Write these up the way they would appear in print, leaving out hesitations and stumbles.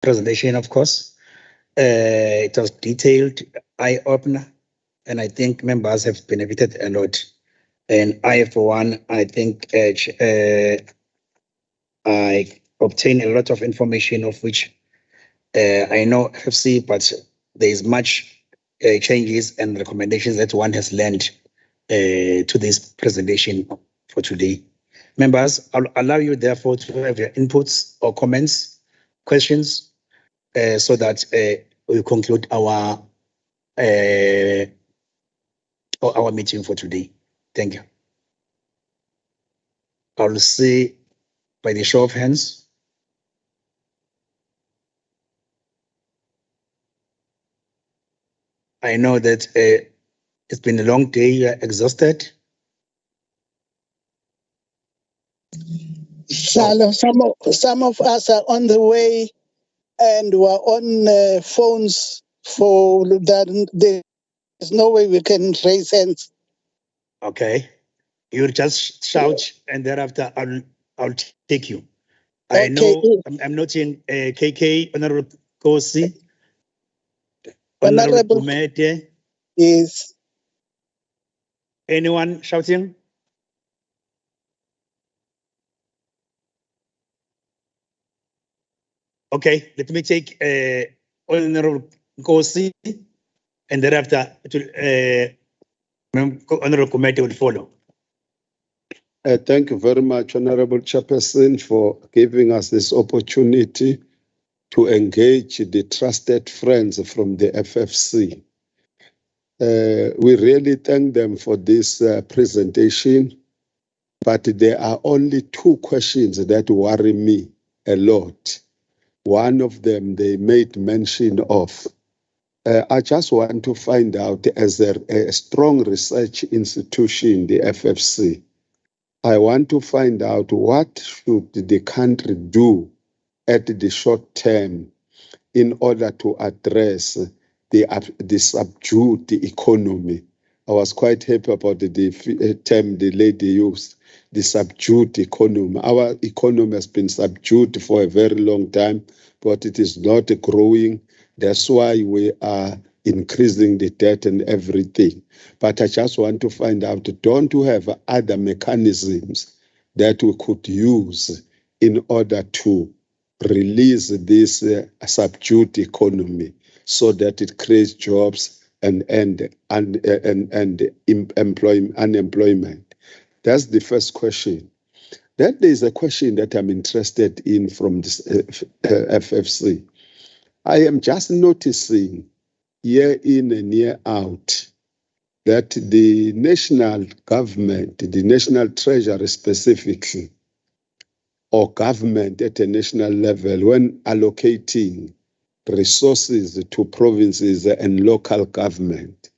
presentation, of course. It was detailed, eye-opener, and I think members have benefited a lot. And I, for one, I think I obtained a lot of information of which I know FFC, but there is much changes and recommendations that one has learned to this presentation for today. Members, I'll allow you therefore to have your inputs or comments, questions, so that we conclude our meeting for today. Thank you. I'll see by the show of hands. I know that it's been a long day. You're exhausted. Some of us are on the way and we're on phones for that. There's no way we can raise hands. Okay. You'll just shout and thereafter I'll take you. I know I'm noting KK, Honorable Kosi, Honorable Kumete. Yes. Anyone shouting? Okay, let me take Honorable Kosi and thereafter Honorable Kumete will follow. Thank you very much, Honorable Chairperson, for giving us this opportunity to engage the trusted friends from the FFC. We really thank them for this presentation, but there are only two questions that worry me a lot. One of them they made mention of. I just want to find out, as a strong research institution, the FFC, I want to find out what should the country do at the short term in order to address the subdued economy. I was quite happy about the term the lady used, the subdued economy. Our economy has been subdued for a very long time, but it is not growing. That's why we are increasing the debt and everything. But I just want to find out, don't we have other mechanisms that we could use in order to release this subdued economy so that it creates jobs and unemployment? That's the first question. Then there's a question that I'm interested in from this FFC. I am just noticing year in and year out that the national government, the national treasury specifically, or government at a national level, when allocating resources to provinces and local government,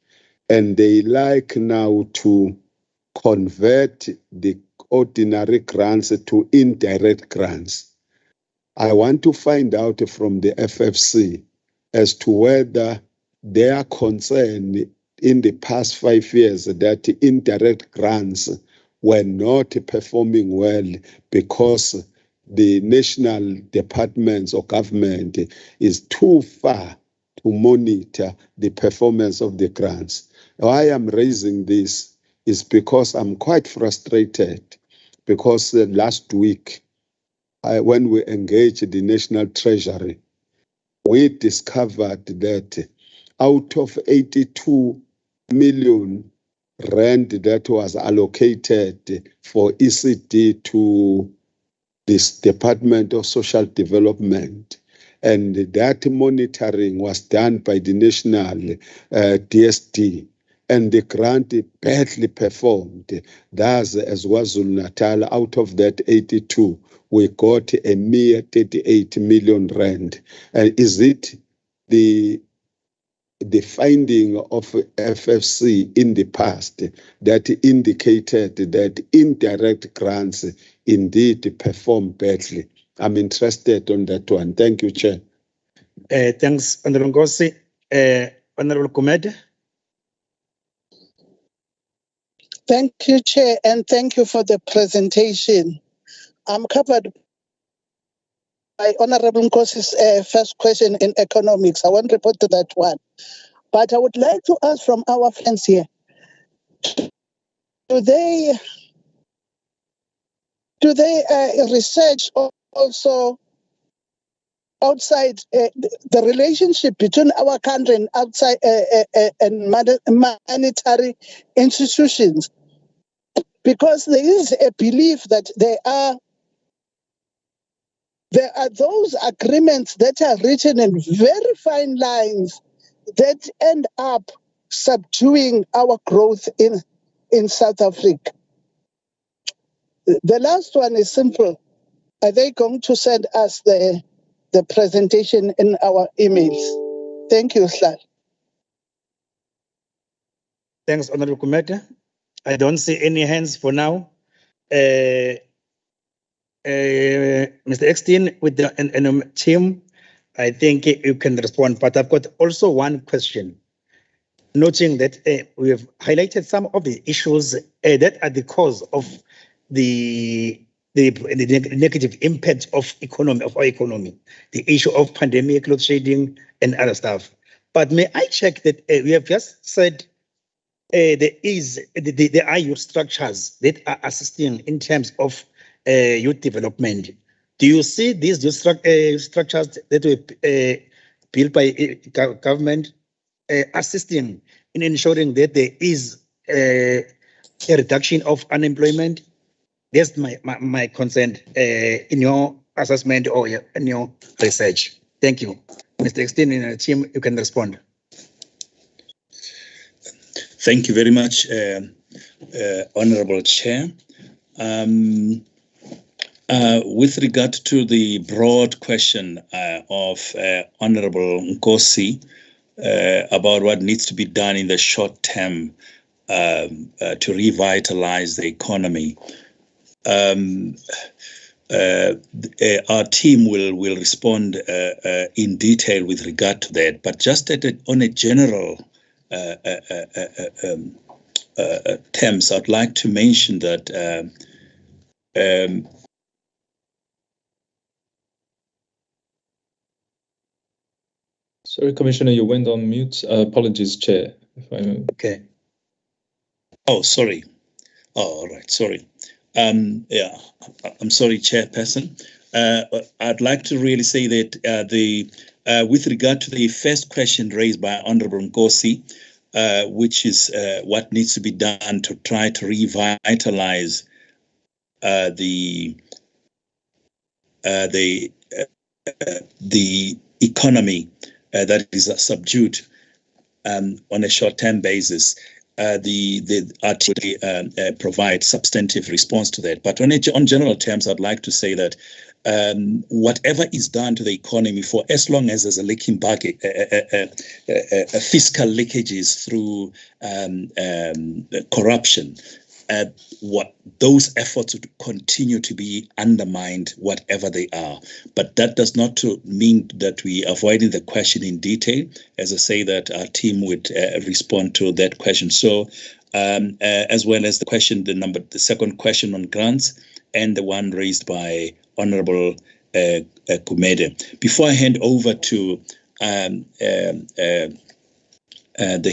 and they like now to convert the ordinary grants to indirect grants. I want to find out from the FFC as to whether they are concerned in the past 5 years that indirect grants were not performing well because the national departments or government is too far to monitor the performance of the grants. Why I'm raising this is because I'm quite frustrated, because last week, when we engaged the National Treasury, we discovered that out of 82 million rand that was allocated for ECD to this Department of Social Development, and that monitoring was done by the national DSD, and the grant badly performed. Thus, as KwaZulu-Natal, out of that 82, we got a mere 38 million rand. Is it the finding of FFC in the past that indicated that indirect grants indeed perform badly? I'm interested on that one. Thank you, Chair. Thanks, Honorable Ngosi. Honorable Kumete. Thank you, Chair, and thank you for the presentation. I'm covered Honorable Nkosi's first question in economics. I won't report to that one. But I would like to ask from our friends here, do they research also outside the relationship between our country and outside and monetary institutions? Because there is a belief that there are those agreements that are written in very fine lines that end up subduing our growth in South Africa. The last one is simple. Are they going to send us the presentation in our emails? Thank you, Sir. Thanks, Honorable Kumete. I don't see any hands for now. Mr. Eckstein, with the team, I think you can respond, but I've got also one question. Noting that we have highlighted some of the issues that are the cause of the negative impact of our economy, the issue of pandemic, load shedding, and other stuff. But may I check that we have just said there are youth structures that are assisting in terms of youth development. Do you see these youth structures that were built by government assisting in ensuring that there is a reduction of unemployment? That's my concern in your assessment or in your research. Thank you. Mr. Eckstein and the team, you can respond. Thank you very much, Honorable Chair. With regard to the broad question of Honorable Nkosi about what needs to be done in the short term to revitalize the economy, our team will respond in detail with regard to that. But just on a general terms, I'd like to mention that sorry, Commissioner, you went on mute. Apologies, Chair. If I may. Okay. Oh, sorry. Oh, all right. Sorry. Yeah, I'm sorry, Chairperson. I'd like to really say that with regard to the first question raised by Honorable Nkosi, which is what needs to be done to try to revitalize the economy that is subdued on a short-term basis. The RT provide substantive response to that. But on general terms, I'd like to say that whatever is done to the economy, for as long as there's a leaking bucket, fiscal leakages through corruption, what those efforts would continue to be undermined, whatever they are. But that does not mean that we are avoiding the question in detail. As I say, that our team would respond to that question. So, as well as the second question on grants and the one raised by Honorable Kumede. Before I hand over to the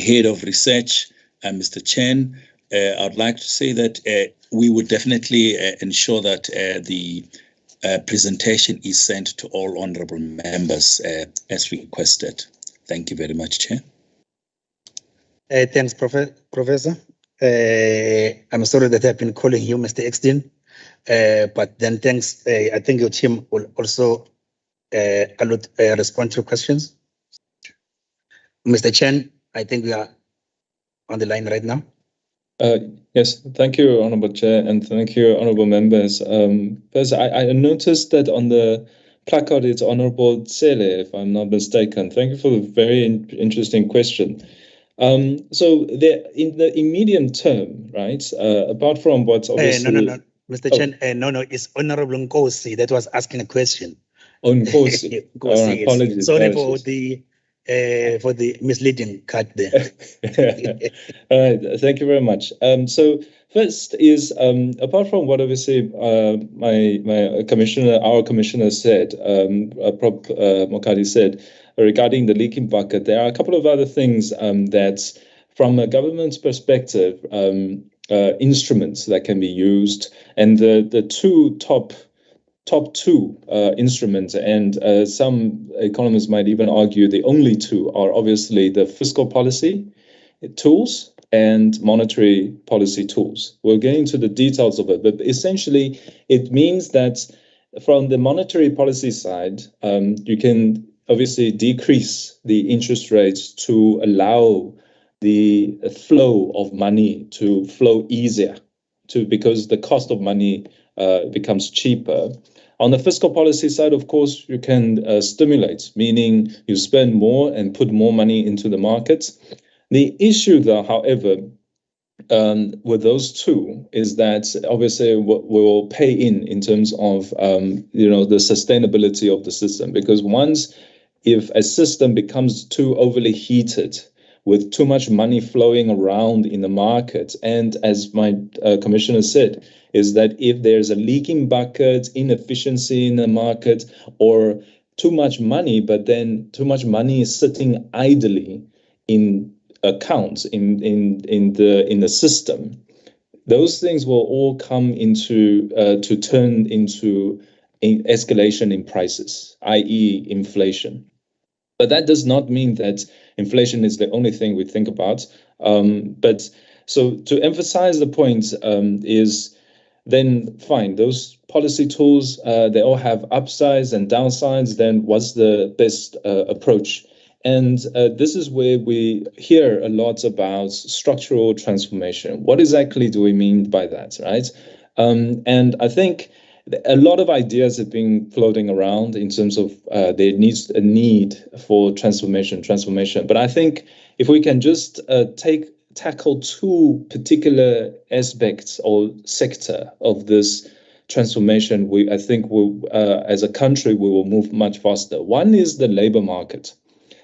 head of research, Mr. Chen, I'd like to say that we would definitely ensure that the presentation is sent to all honourable members as requested. Thank you very much, Chair. Thanks, Professor. I'm sorry that I've been calling you Mr. Eckstein, but then thanks. I think your team will also respond to questions. Mr. Chen, I think we are on the line right now. Yes, thank you, Honourable Chair, and thank you, Honourable Members. First, I noticed that on the placard it's Honourable Tsele, if I'm not mistaken. Thank you for the very interesting question. So in the immediate term, right, apart from what's obviously... No, Mr. Chen, no, it's Honourable Nkosi that was asking a question. Oh, Nkosi. Nkosi, apologies. Sorry for the for the misleading cut there. All right, thank you very much. So first is apart from what obviously my commissioner, our commissioner said, Prop Mokadi said regarding the leaking bucket, there are a couple of other things that, from a government's perspective, instruments that can be used, and the top two instruments, and some economists might even argue the only two, are obviously the fiscal policy tools and monetary policy tools. We'll get into the details of it, but essentially it means that from the monetary policy side, you can obviously decrease the interest rates to allow the flow of money to flow easier, because the cost of money becomes cheaper. On the fiscal policy side, of course, you can stimulate, meaning you spend more and put more money into the markets. The issue, though, however, with those two is that obviously we will pay in terms of the sustainability of the system, because if a system becomes too overly heated, with too much money flowing around in the market, and as my commissioner said, is that if there's a leaking bucket, inefficiency in the market, or too much money, but then too much money is sitting idly in accounts in the system, those things will all come into to turn into escalation in prices, i.e. inflation. But that does not mean that inflation is the only thing we think about. But so to emphasize the point is, then fine, those policy tools, they all have upsides and downsides. Then what's the best approach? And this is where we hear a lot about structural transformation. What exactly do we mean by that, right? And I think a lot of ideas have been floating around in terms of there needs a need for transformation. But I think if we can just tackle two particular aspects or sector of this transformation, I think as a country, we will move much faster. One is the labor market.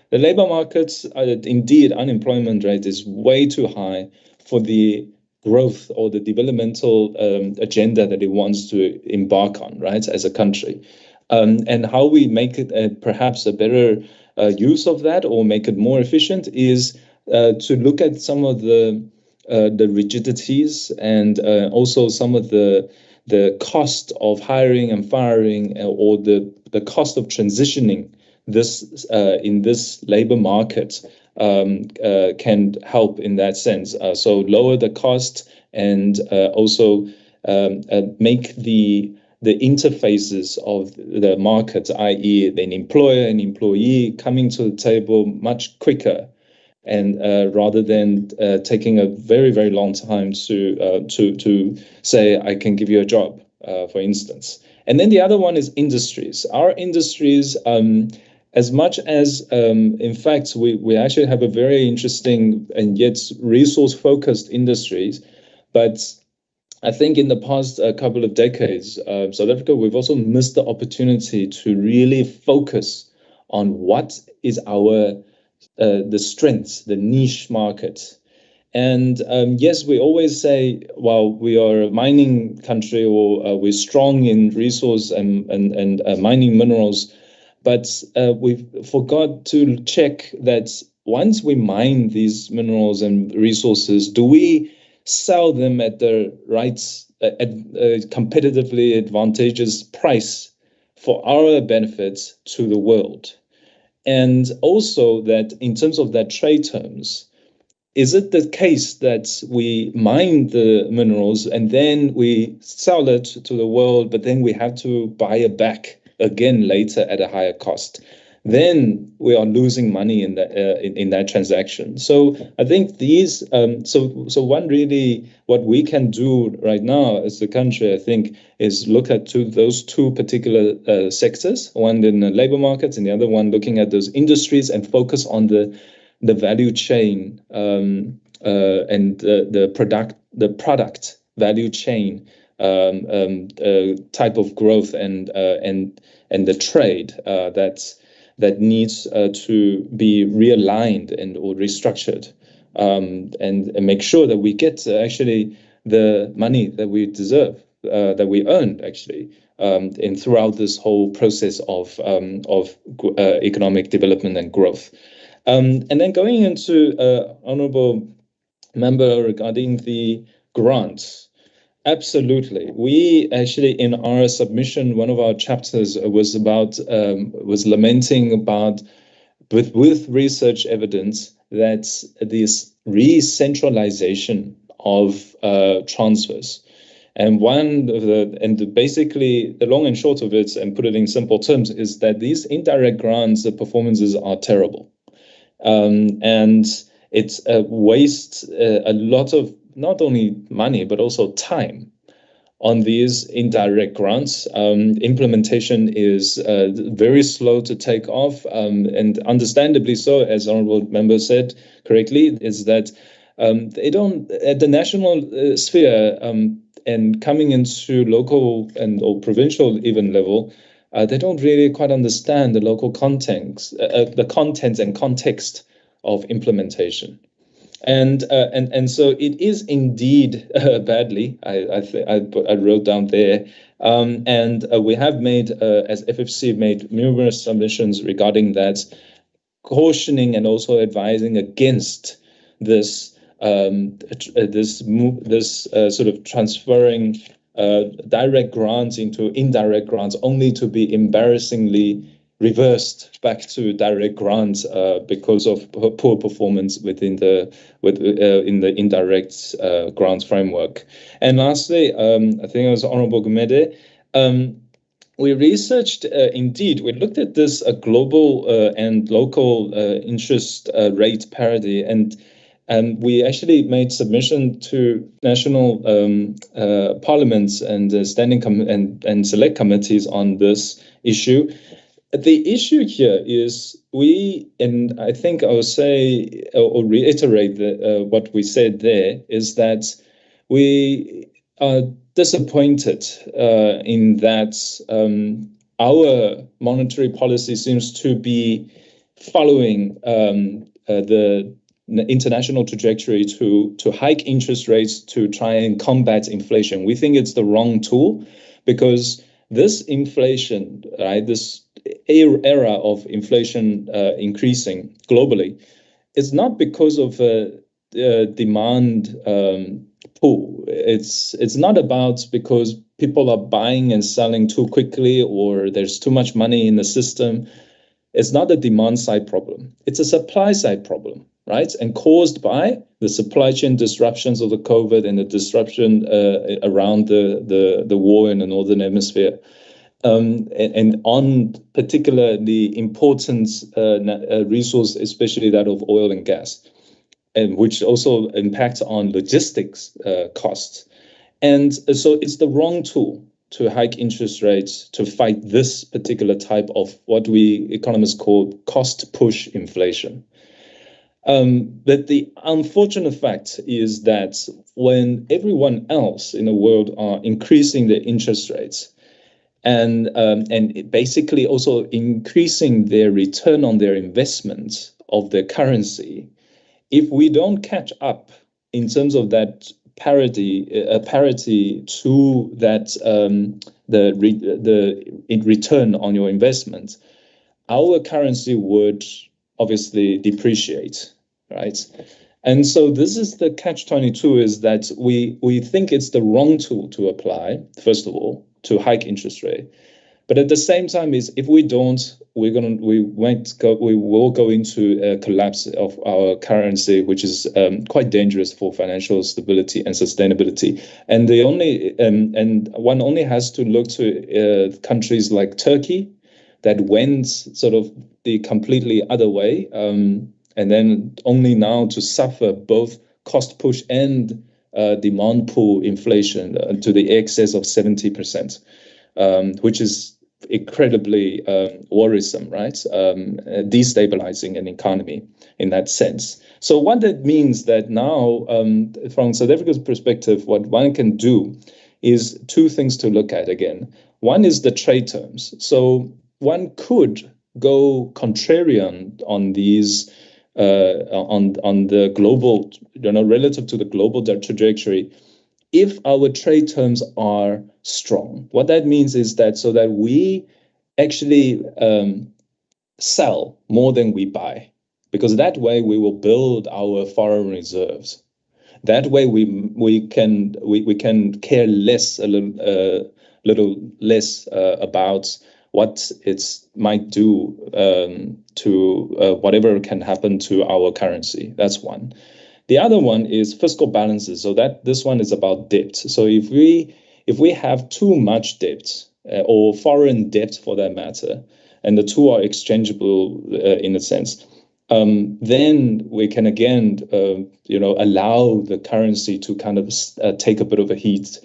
The labor markets, indeed, unemployment rate is way too high for the growth or the developmental agenda that it wants to embark on, right, as a country. And how we make it perhaps a better use of that, or make it more efficient, is to look at some of the rigidities and also some of the cost of hiring and firing, or the cost of transitioning this in this labor market can help in that sense. So lower the cost, and also make the interfaces of the market, i.e. an employer and employee, coming to the table much quicker, and rather than taking a very, very long time to say, I can give you a job, for instance. And then the other one is industries. Our industries, as much as, in fact, we actually have a very interesting and yet resource-focused industries, but I think in the past couple of decades, South Africa, we've also missed the opportunity to really focus on what is our the strengths, the niche market. And yes, we always say, well, we are a mining country, or we're strong in resource and mining minerals. But we forgot to check that once we mine these minerals and resources, do we sell them at the right, at a competitively advantageous price for our benefits to the world? And also that in terms of that trade terms, is it the case that we mine the minerals and then we sell it to the world, but then we have to buy it back again later at a higher cost? Then we are losing money in that transaction. So I think these, so one really, what we can do right now as a country, I think, is look at those two particular sectors, one in the labor markets and the other one looking at those industries, and focus on the value chain and the product value chain type of growth and the trade that needs to be realigned and or restructured, and make sure that we get actually the money that we deserve, that we earned actually, in throughout this whole process of economic development and growth. And then going into honourable member regarding the grants. Absolutely. We actually, in our submission, one of our chapters was lamenting about, with research evidence, that this re-centralization of transfers. And basically the long and short of it, and put it in simple terms, is that these indirect grants, the performances are terrible. And it wastes a lot of not only money, but also time on these indirect grants. Implementation is very slow to take off, and understandably so, as Honourable Member said correctly, is that they don't, at the national sphere, and coming into local and or provincial even level, they don't really quite understand the local context, the content and context of implementation. And so it is indeed badly. I wrote down there, and we have made, as FFC, made numerous submissions regarding that, cautioning and also advising against this sort of transferring direct grants into indirect grants, only to be embarrassingly reversed back to direct grants because of poor performance within in the indirect grants framework. And lastly, I think it was Honourable Gumede. We researched, indeed, we looked at this global and local interest rate parity, and we actually made submission to national parliaments and standing and select committees on this issue. The issue here is and I think I'll say or reiterate what we said there, is that we are disappointed in that our monetary policy seems to be following the international trajectory to hike interest rates to try and combat inflation. We think it's the wrong tool, because this inflation, right, this era of inflation increasing globally, is not because of demand pull. It's not about because people are buying and selling too quickly, or there's too much money in the system. It's not a demand side problem. It's a supply side problem, right? And caused by the supply chain disruptions of the COVID and the disruption around the war in the Northern Hemisphere. And on particularly important resource, especially that of oil and gas, and which also impacts on logistics costs. And so it's the wrong tool to hike interest rates to fight this particular type of what we economists call cost push inflation. But the unfortunate fact is that when everyone else in the world are increasing their interest rates, and basically also increasing their return on their investments of their currency, if we don't catch up in terms of that parity to that the return on your investment, our currency would obviously depreciate, right? And so this is the catch-22, is that we think it's the wrong tool to apply, first of all, to hike interest rate. But at the same time, is if we don't, we will go into a collapse of our currency, which is quite dangerous for financial stability and sustainability. And one only has to look to countries like Turkey that went sort of the completely other way, and then only now to suffer both cost push and demand pull inflation to the excess of 70%, which is incredibly worrisome, right? Destabilizing an economy in that sense. So what that means that now, from South Africa's perspective, what one can do is two things to look at again. One is the trade terms. So one could go contrarian on these on the global, relative to the global trajectory, if our trade terms are strong. What that means is that so that we actually sell more than we buy, because that way we will build our foreign reserves. That way we can care less a little less about what it might do to whatever can happen to our currency. That's one. The other one is fiscal balances. So that this one is about debt. So if we have too much debt or foreign debt for that matter, and the two are exchangeable in a sense, then we can again, allow the currency to kind of take a bit of a hit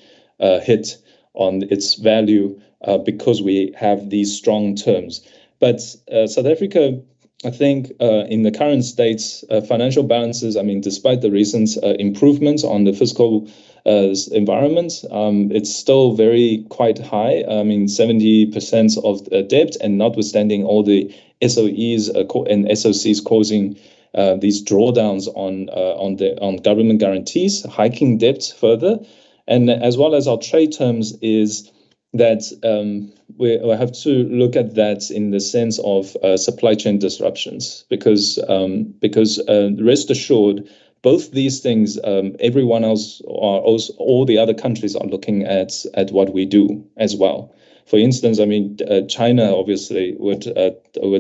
on its value because we have these strong terms. But South Africa, I think, in the current state's financial balances, I mean, despite the recent improvements on the fiscal environment, it's still quite high. I mean, 70% of debt, and notwithstanding all the SOEs and SOCs causing these drawdowns on government guarantees, hiking debt further, and as well as our trade terms is that we have to look at that in the sense of supply chain disruptions, because rest assured, both these things, everyone else, all the other countries are looking at what we do as well. For instance, I mean, China obviously would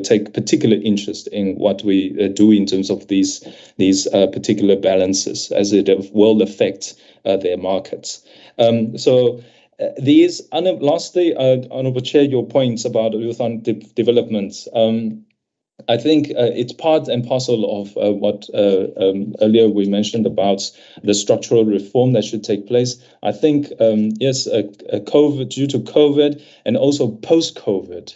take particular interest in what we do in terms of these particular balances, as it will affect their markets. Lastly, Honourable Chair, your points about youth on development. I think it's part and parcel of what earlier we mentioned about the structural reform that should take place. I think, yes, due to COVID and also post-COVID,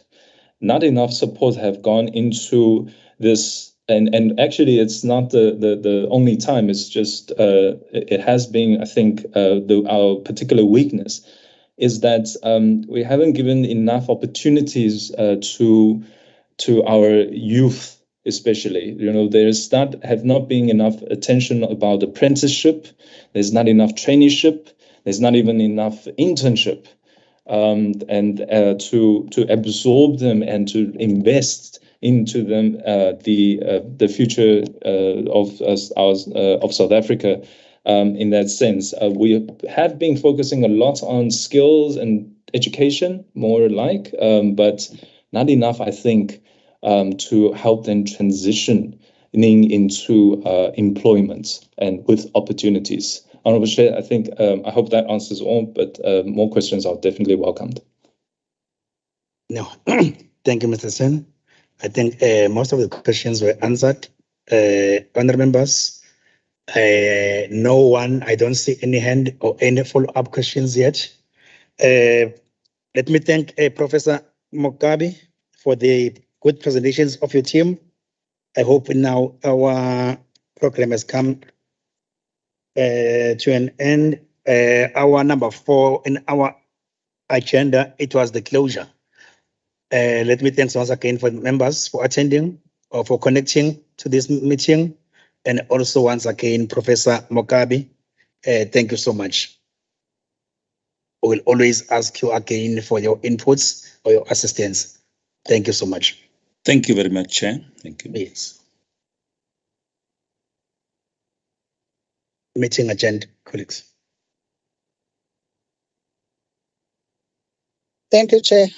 not enough support have gone into this. And actually, it's not the only time. It's just it has been, I think, our particular weakness is that we haven't given enough opportunities to our youth, especially. Have not been enough attention about apprenticeship. There's not enough traineeship. There's not even enough internship, and to absorb them and to invest into them the future of South Africa. In that sense, we have been focusing a lot on skills and education, more like, but not enough, I think, to help them transitioning into employment and with opportunities. Honourable Chair, I think I hope that answers all, but more questions are definitely welcomed. No, thank you, Mr. Sen. I think most of the questions were answered. Honourable members, no one, I don't see any hand or any follow-up questions yet. Let me thank Professor Mokabi for the good presentations of your team. I hope now our program has come to an end. Our number 4 in our agenda, it was the closure. Let me thank once again for the members for attending or for connecting to this meeting. And also once again, Professor Mokabi, thank you so much. We will always ask you again for your inputs or your assistance. Thank you so much. Thank you very much, Chair. Thank you. Yes. Meeting agenda, colleagues. Thank you, Chair.